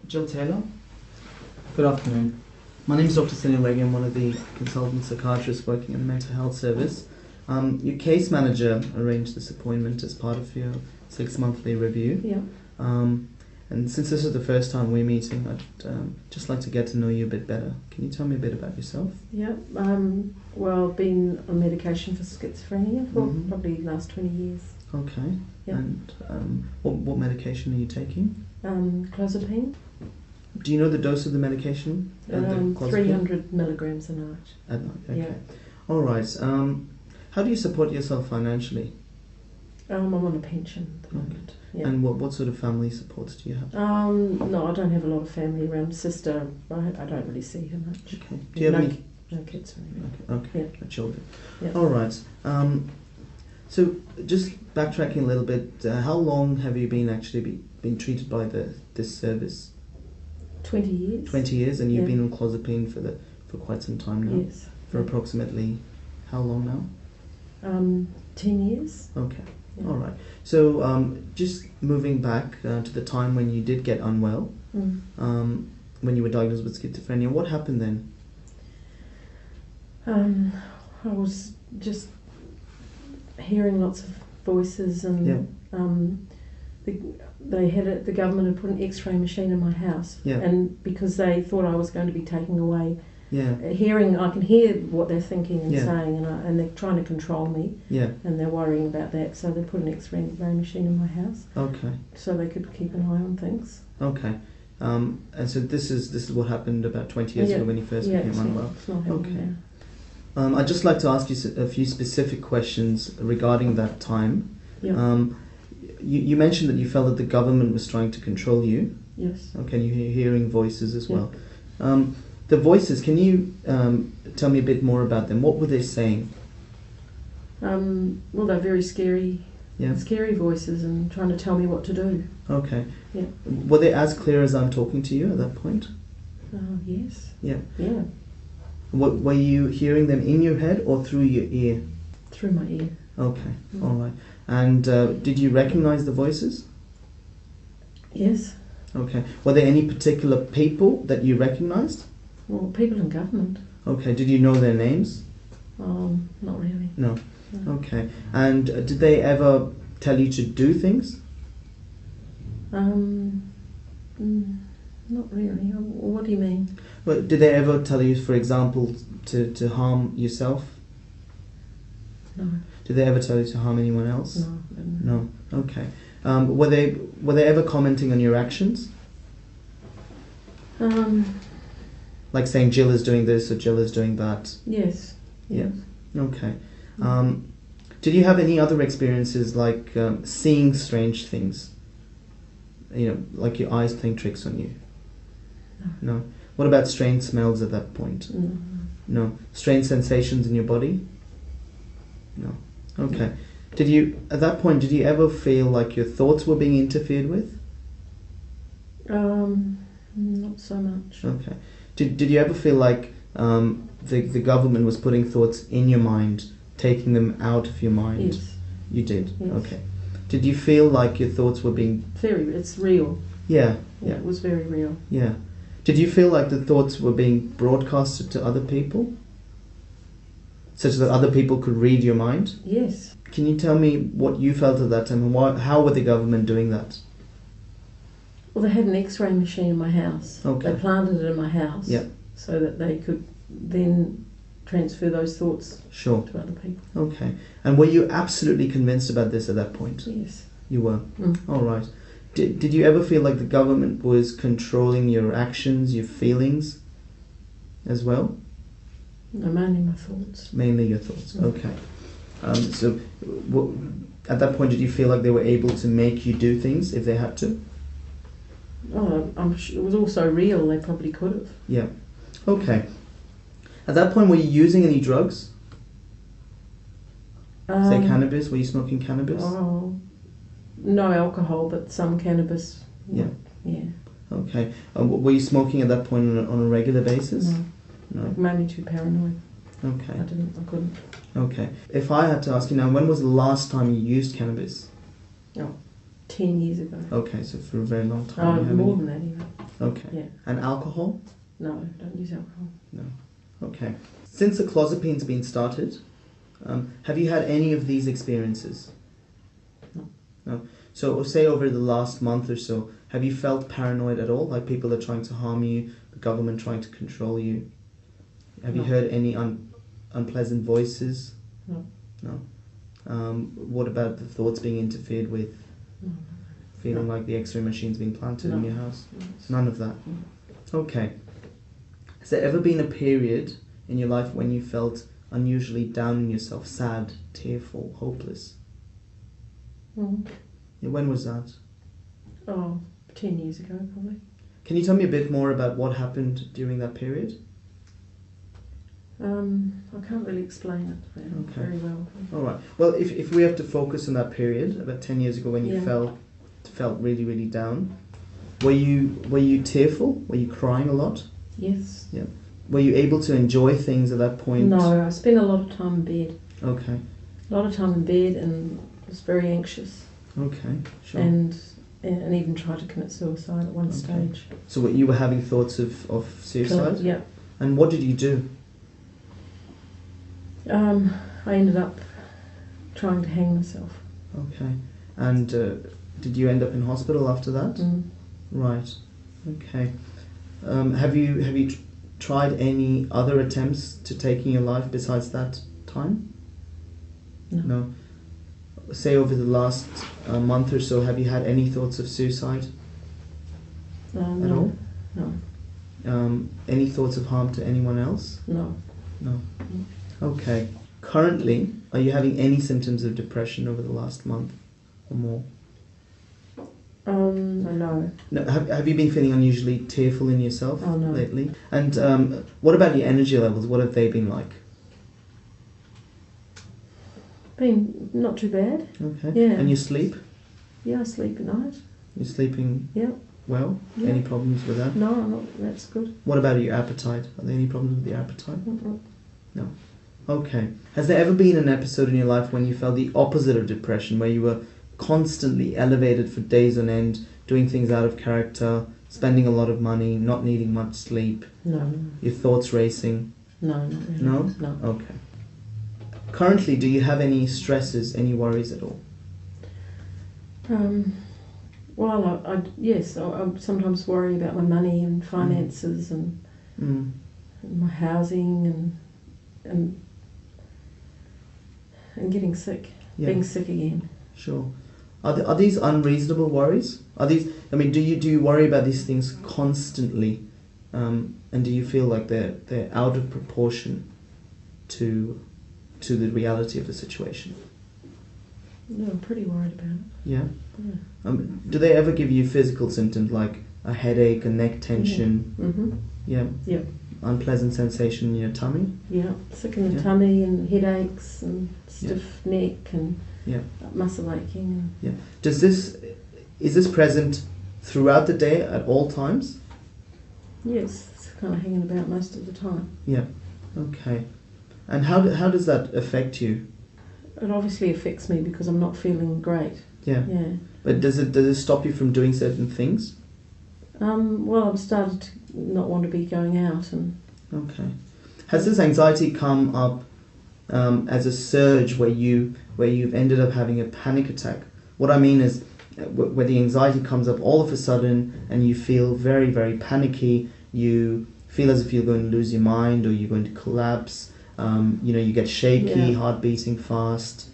Jill Taylor. Good afternoon. My name is Dr. Sunil Legge. I'm one of the consultant psychiatrists working in the mental health service. Your case manager arranged this appointment as part of your 6-monthly review. Yeah. And since this is the first time we're meeting, I'd just like to get to know you a bit better. Can you tell me a bit about yourself? Yeah. Well, I've been on medication for schizophrenia for probably the last 20 years. Okay. Yeah. And what medication are you taking? Clozapine. Do you know the dose of the medication? The clozapine? 300 milligrams a night. At night, okay. Yeah. All right. How do you support yourself financially? I'm on a pension at the moment. Yeah. And what sort of family supports do you have? No, I don't have a lot of family around. Sister, I don't really see her much. Okay. Do you have any? No kids or anything. Okay. Yeah. No children. Yeah. All right. So just backtracking a little bit, how long have you been been treated by this service? 20 years. 20 years, and you've Yeah. been on clozapine for quite some time now. Yes. For approximately how long now? 10 years. Okay. Yeah. All right. So just moving back to the time when you did get unwell, when you were diagnosed with schizophrenia, what happened then? I was just hearing lots of voices, and the government had put an X-ray machine in my house, and because they thought I was going to be taken away, I can hear what they're thinking and saying, and they're trying to control me, and they're worrying about that, so they put an X-ray machine in my house, so they could keep an eye on things. Okay. And so this is what happened about 20 years ago when you first became unwell. It's not happening now. I'd just like to ask you a few specific questions regarding that time. Yeah. You mentioned that you felt that the government was trying to control you. Yes. Okay, and you're hearing voices as well. The voices, can you tell me a bit more about them? What were they saying? Well, they're very scary. Yeah. Scary voices and trying to tell me what to do. Okay. Yeah. Were they as clear as I'm talking to you at that point? Yes. Yeah. Yeah. What, were you hearing them in your head or through your ear? Through my ear. Okay. All right. And did you recognize the voices? Yes. Okay. Were there any particular people that you recognized? Well, people in government. Okay. Did you know their names? Not really. No. No. Okay. And did they ever tell you to do things? Not really. What do you mean? Well, did they ever tell you, for example, to harm yourself? No. Did they ever tell you to harm anyone else? No. No. Okay. Were they ever commenting on your actions? Like saying Jill is doing this or Jill is doing that? Yes. Yeah. Okay. Did you have any other experiences like seeing strange things? You know, like your eyes playing tricks on you? No. What about strange smells at that point? No. Strange sensations in your body? No. Okay. At that point, did you ever feel like your thoughts were being interfered with? Not so much. Okay. Did you ever feel like the government was putting thoughts in your mind, taking them out of your mind? Yes. You did? Yes. Okay. Did you feel like your thoughts were being... It's real. Yeah. It was very real. Yeah. Did you feel like the thoughts were being broadcasted to other people? Such that other people could read your mind? Yes. Can you tell me what you felt at that time and how were the government doing that? Well, they had an X-ray machine in my house. Okay. They planted it in my house. Yeah. So that they could then transfer those thoughts Sure. to other people. Okay. And were you absolutely convinced about this at that point? Yes. You were? All right. Did you ever feel like the government was controlling your actions, your feelings as well? No, mainly my thoughts. Mainly your thoughts. Okay. So at that point, did you feel like they were able to make you do things if they had to? Oh, I'm sure it was also real. They probably could have. Yeah. Okay. At that point, were you using any drugs? Say cannabis? Were you smoking cannabis? Oh, no alcohol, but some cannabis. Yeah. Yeah. Okay. Were you smoking at that point on a regular basis? No. No. Mainly too paranoid. Okay. I couldn't. Okay. If I had to ask you now, when was the last time you used cannabis? 10 years ago. Okay, so for a very long time. Oh, more than that even. Okay. Yeah. And alcohol? No, don't use alcohol. No. Okay. Since the clozapine's been started, have you had any of these experiences? No. No. So say over the last month or so, have you felt paranoid at all? Like people are trying to harm you, the government trying to control you? Have you heard any unpleasant voices? No. No. What about the thoughts being interfered with? No. Feeling like the X-ray machine's being planted in your house? None of that? Okay. Has there ever been a period in your life when you felt unusually down on yourself, sad, tearful, hopeless? Mm. Yeah, when was that? 10 years ago, probably. Can you tell me a bit more about what happened during that period? I can't really explain it very well. All right. Well, if we have to focus on that period, about 10 years ago when you felt really, really down, were you tearful? Were you crying a lot? Yes. Yeah. Were you able to enjoy things at that point? No, I spent a lot of time in bed. Okay. A lot of time in bed and was very anxious. Okay, sure. And even tried to commit suicide at one stage. So what, you were having thoughts of suicide? Yeah. And what did you do? I ended up trying to hang myself. Okay. And did you end up in hospital after that? Mm. Right. Okay. Have you tried any other attempts to taking your life besides that time? No. Say over the last month or so, have you had any thoughts of suicide at all? No. Any thoughts of harm to anyone else? No. No. Okay. Currently, are you having any symptoms of depression over the last month or more? No. No. Have you been feeling unusually tearful in yourself lately? And what about your energy levels? What have they been like? Been not too bad. Okay. Yeah. And your sleep? Yeah, I sleep at night. You're sleeping well? Yeah. Any problems with that? No, not. That's good. What about your appetite? Are there any problems with your appetite? Mm-mm. No. Okay. Has there ever been an episode in your life when you felt the opposite of depression, where you were constantly elevated for days on end, doing things out of character, spending a lot of money, not needing much sleep? No. Your thoughts racing? No, not really. No? No. Okay. Currently, do you have any stresses, any worries at all? Well, I sometimes worry about my money and finances and my housing and getting sick, being sick again. Sure. Are these unreasonable worries? Do you worry about these things constantly, and do you feel like they're out of proportion to the reality of the situation? No, I'm pretty worried about it. Yeah? Do they ever give you physical symptoms like a headache, a neck tension? Mm-hmm. Yeah? Yeah. Unpleasant sensation in your tummy? Yeah, sick in the tummy and headaches and stiff neck and muscle aching. Yeah. Is this present throughout the day at all times? Yes, it's kind of hanging about most of the time. Yeah. Okay. And how does that affect you? It obviously affects me because I'm not feeling great. Yeah. Yeah. But does it stop you from doing certain things? Well, I've started to not want to be going out and. Okay. Has this anxiety come up as a surge where you've ended up having a panic attack? What I mean is, where the anxiety comes up all of a sudden and you feel very, very panicky. You feel as if you're going to lose your mind or you're going to collapse. You get shaky, heart beating fast.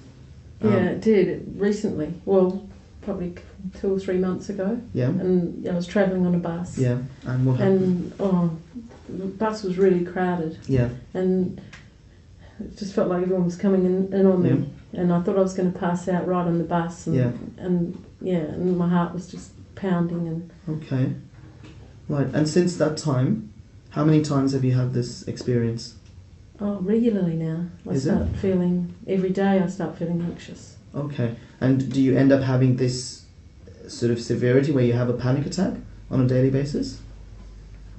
It did recently. Well, probably 2 or 3 months ago. Yeah. And I was travelling on a bus. Yeah. And what happened? And the bus was really crowded. Yeah. And it just felt like everyone was coming in on me. And I thought I was going to pass out right on the bus. And my heart was just pounding. And okay. Right. And since that time, how many times have you had this experience? Regularly now. Every day I start feeling anxious. Okay. And do you end up having this sort of severity where you have a panic attack on a daily basis?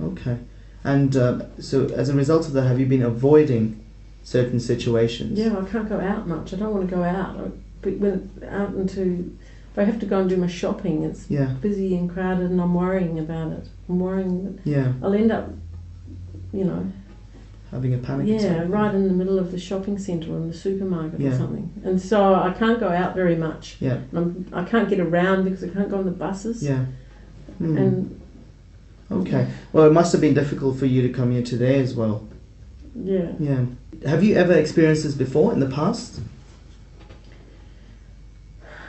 Okay. And so as a result of that, have you been avoiding certain situations? Yeah, I can't go out much. I don't want to go out. I went out into if I have to go and do my shopping, it's busy and crowded, and I'm worrying about it. I'm worrying that I'll end up, having a panic attack. Yeah, right in the middle of the shopping centre or in the supermarket or something. And so I can't go out very much. Yeah. I can't get around because I can't go on the buses. Yeah. And okay. Well, it must have been difficult for you to come here today as well. Yeah. Yeah. Have you ever experienced this before in the past?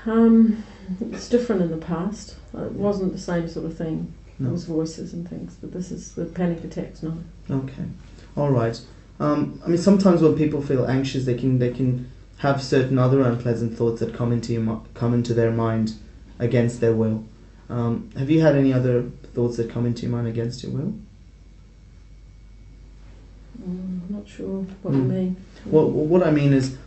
It's different in the past. It wasn't the same sort of thing. No. It was voices and things, but this is the panic attacks now. Okay. All right. I mean, sometimes when people feel anxious, they can have certain other unpleasant thoughts that come into their mind against their will. Have you had any other thoughts that come into your mind against your will? Not sure what you mean. Well, what I mean is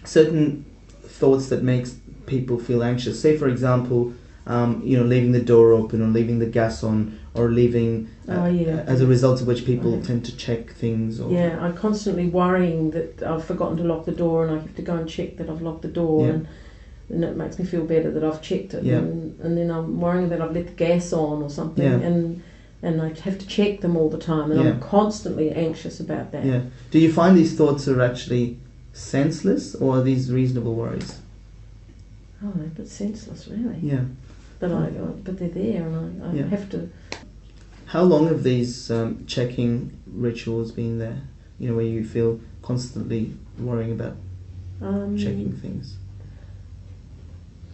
certain thoughts that makes people feel anxious. Say, for example, leaving the door open or leaving the gas on or leaving as a result of which people tend to check things. Or I'm constantly worrying that I've forgotten to lock the door and I have to go and check that I've locked the door, and it makes me feel better that I've checked it. And then I'm worrying that I've let the gas on or something, and I have to check them all the time, and I'm constantly anxious about that. Yeah. Do you find these thoughts are actually senseless, or are these reasonable worries? Oh, they're a bit senseless, really. Yeah. But they're there, and I have to. How long have these checking rituals been there? Where you feel constantly worrying about checking things.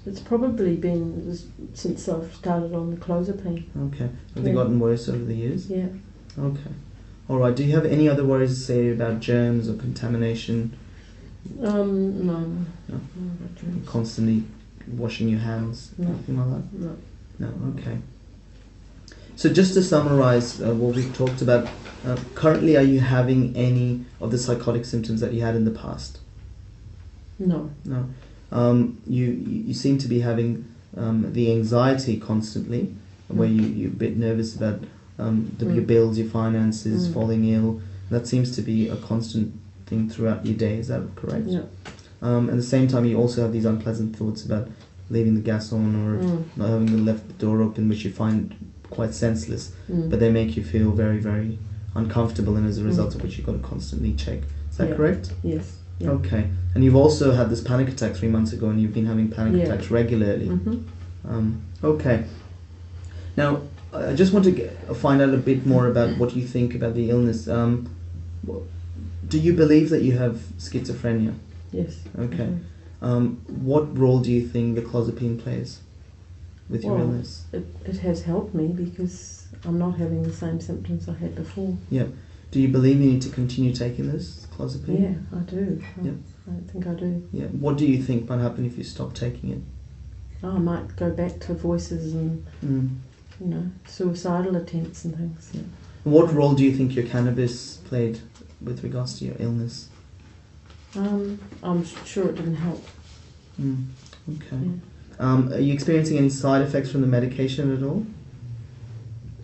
It's probably been since I've started on the clozapine. Okay. Have they gotten worse over the years? Yeah. Okay. All right. Do you have any other worries, say, about germs or contamination? No. Constantly washing your hands? No. Anything like that? No. No. Okay. So just to summarize what we've talked about, currently are you having any of the psychotic symptoms that you had in the past? No. No. You seem to be having the anxiety constantly, where you're a bit nervous about your bills, your finances, falling ill. That seems to be a constant thing throughout your day. Is that correct? Yeah. At the same time, you also have these unpleasant thoughts about leaving the gas on or not having left the door open, which you find quite senseless, but they make you feel very, very uncomfortable, and as a result of which you've got to constantly check. Is that correct? Yes. Yeah. Okay. And you've also had this panic attack 3 months ago, and you've been having panic attacks regularly. Okay. Now, I just want to find out a bit more about what you think about the illness. Do you believe that you have schizophrenia? Yes. Okay. What role do you think the clozapine plays with your illness? It has helped me because I'm not having the same symptoms I had before. Yeah. Do you believe you need to continue taking this clozapine? Yeah, I do. I think I do. Yeah. What do you think might happen if you stop taking it? I might go back to voices and suicidal attempts and things. Yeah. What role do you think your cannabis played with regards to your illness? I'm sure it didn't help. Okay. Yeah. Are you experiencing any side effects from the medication at all?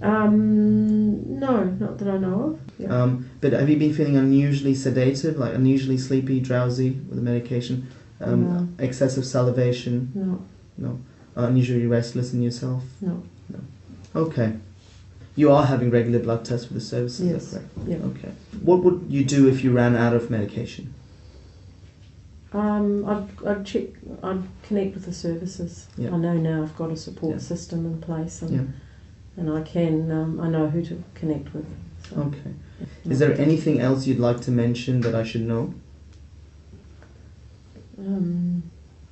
No, not that I know of. Yeah. But have you been feeling unusually sedated, like unusually sleepy, drowsy with the medication? No. Excessive salivation? No. No. Unusually restless in yourself? No. No. Okay. You are having regular blood tests for the services, yes. is that correct? Yeah. Okay. What would you do if you ran out of medication? I'd check. I'd connect with the services. Yeah. I know now I've got a support system in place, and I can. I know who to connect with. So. Okay. Is there anything else you'd like to mention that I should know? Do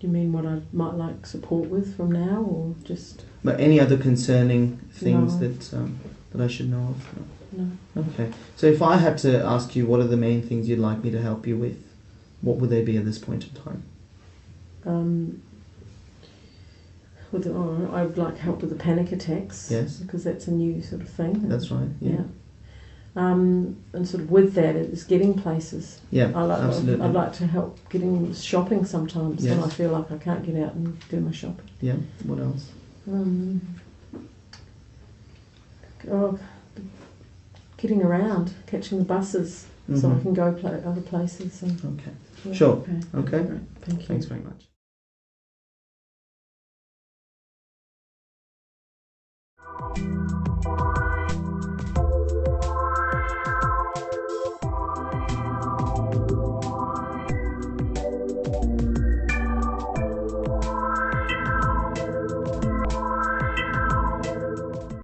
you mean what I might like support with from now, or just? But any other concerning things that I should know of? No. Okay. So if I had to ask you what are the main things you'd like me to help you with, what would they be at this point in time? I would like help with the panic attacks. Yes. Because that's a new sort of thing. That's right. Yeah. And sort of with that is getting places. Yeah, absolutely. I'd like to help getting shopping sometimes when I feel like I can't get out and do my shopping. Yeah. What else? Getting around, catching the buses, so I can go other places. And, okay. Sure. Okay. Great. Thank you. Thanks very much.